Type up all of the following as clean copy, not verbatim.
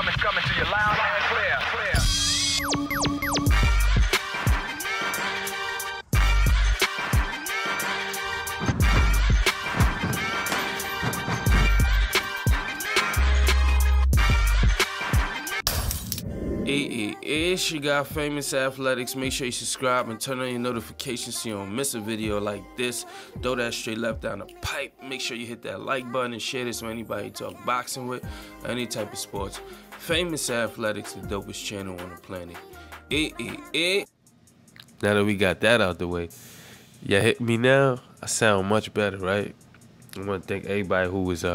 coming to you loud and clear. It's your guy, Famous Athletics. Make sure you subscribe and turn on your notifications so you don't miss a video like this. Throw that straight left down the pipe. Make sure you hit that like button and share this with anybody you talk boxing with, or any type of sports. Famous Athletics, the dopest channel on the planet. Now that we got that out the way, yeah, hit me now. I sound much better, right? I want to thank everybody who was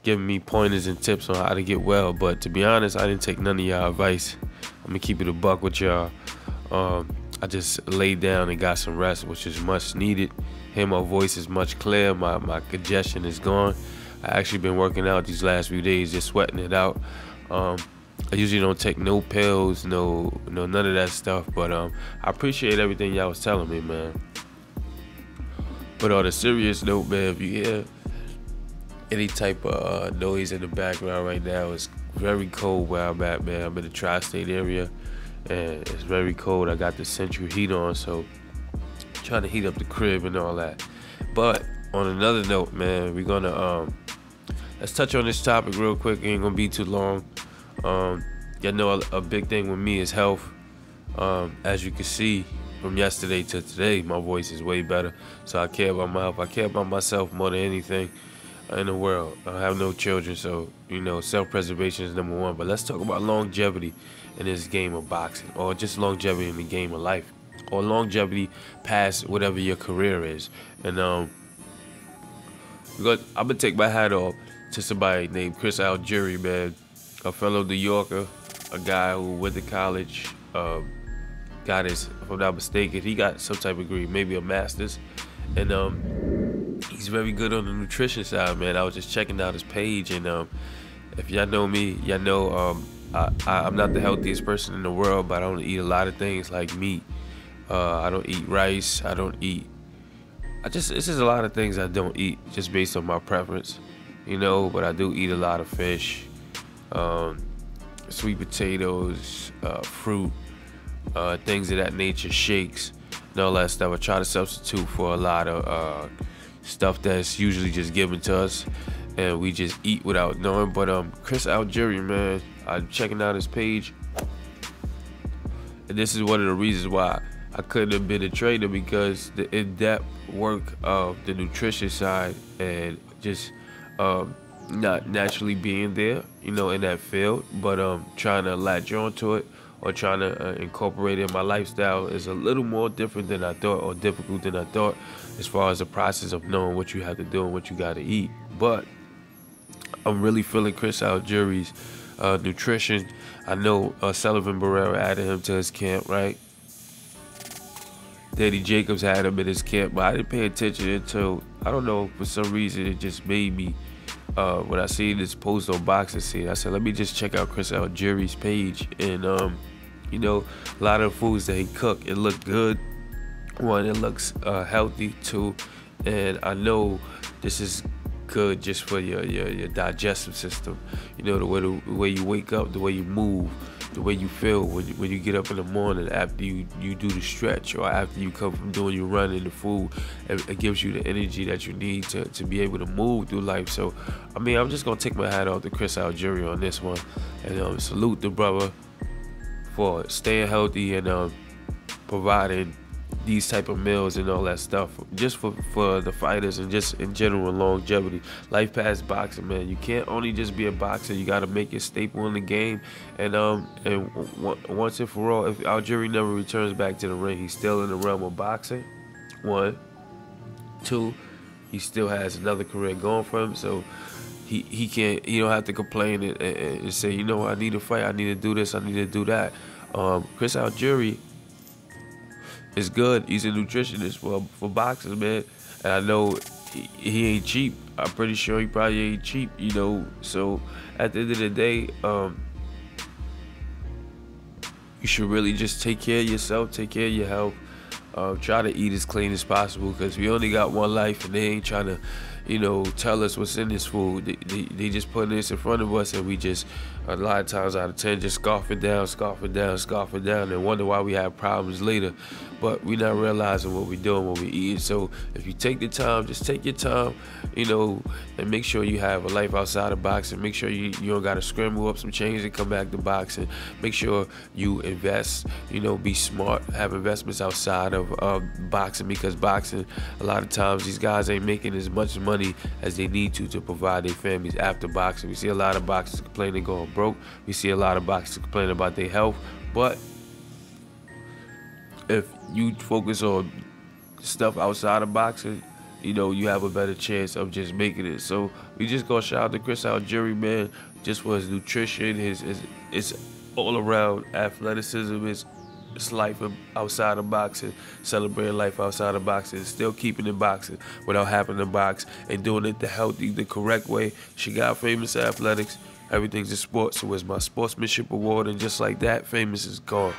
giving me pointers and tips on how to get well, but to be honest, I didn't take none of y'all advice. I'm gonna keep it a buck with y'all. I just laid down and got some rest, which is much needed. Hear my voice is much clearer. My congestion is gone. I actually been working out these last few days, just sweating it out. I usually don't take no pills, no none of that stuff, but I appreciate everything y'all was telling me, man. But on a serious note, man, if you hear any type of noise in the background right now, it's very cold where I'm at, man. I'm in the tri-state area and it's very cold. I got the central heat on, so I'm trying to heat up the crib and all that. But on another note, man, we're gonna let's touch on this topic real quick. It ain't gonna be too long. You know, a big thing with me is health. As you can see from yesterday to today, my voice is way better, so I care about my health. I care about myself more than anything in the world. I have no children, so you know, self-preservation is number one. But let's talk about longevity in this game of boxing, or just longevity in the game of life, or longevity past whatever your career is. And I'm gonna take my hat off to somebody named Chris Algeri, man, a fellow New Yorker, a guy who went to college, got his, if I'm not mistaken, he got some type of degree, maybe a master's, and he's very good on the nutrition side, man. I was just checking out his page, and if y'all know me, y'all know I'm not the healthiest person in the world, but I don't eat a lot of things like meat. I don't eat rice. I don't eat. It's just a lot of things I don't eat, just based on my preference, you know. But I do eat a lot of fish, sweet potatoes, fruit, things of that nature, shakes, and all that stuff. I try to substitute for a lot of stuff that's usually just given to us and we just eat without knowing. But Chris Algeri, man, I'm checking out his page, and this is one of the reasons why I couldn't have been a trainer, because the in-depth work of the nutrition side and just not naturally being there, you know, in that field, but trying to latch onto it or trying to incorporate it in my lifestyle is a little more different than I thought, or difficult than I thought, as far as the process of knowing what you have to do and what you got to eat. But I'm really feeling Chris Algeri's nutrition. I know Sullivan Barrera added him to his camp, right? Danny Jacobs had him in his camp, but I didn't pay attention until, I don't know, for some reason it just made me, when I see this post on Boxing Scene, I said, let me just check out Chris Algeri's page. And you know, a lot of the foods that he cooked, it looked good. One, it looks healthy too, and I know this is good just for your digestive system. You know, the way you wake up, the way you move, the way you feel when you get up in the morning after you do the stretch, or after you come from doing your run in the food. It gives you the energy that you need to be able to move through life. So, I mean, I'm just gonna take my hat off to Chris Algeri on this one, and salute the brother for staying healthy and providing these type of meals and all that stuff, just for the fighters and just in general longevity. Life past boxing, man. You can't only just be a boxer. You got to make it staple in the game. And once and for all, if Algeri never returns back to the ring, he's still in the realm of boxing. One, two, he still has another career going for him. So he can't. He don't have to complain and say, you know, I need to fight. I need to do this. I need to do that. Chris Algeri is good. He's a nutritionist for boxers, man. And I know he ain't cheap. I'm pretty sure he probably ain't cheap, you know. So at the end of the day, you should really just take care of yourself, take care of your health. Try to eat as clean as possible, because we only got one life, and they ain't trying to, tell us what's in this food. They just put this in front of us, and we just, a lot of times out of 10, just scarf it down, and wonder why we have problems later. But we're not realizing what we're doing when we eat. So if you take the time, just take your time, and make sure you have a life outside of boxing. Make sure you don't got to scramble up some change and come back to boxing. Make sure you invest, be smart, have investments outside of boxing, because boxing, a lot of times these guys ain't making as much money as they need to provide their families after boxing. We see a lot of boxers complaining going broke. We see a lot of boxers complaining about their health. But if you focus on stuff outside of boxing, you have a better chance of just making it. So we just gonna shout out to Chris Algeri, man, just for his nutrition, his all around athleticism, his life outside of boxing, celebrating life outside of boxing, still keeping in boxing without having to box, and doing it the healthy, the correct way. She got Famous Athletics. Everything's a sport, so it's my sportsmanship award, and just like that, Famous is gone.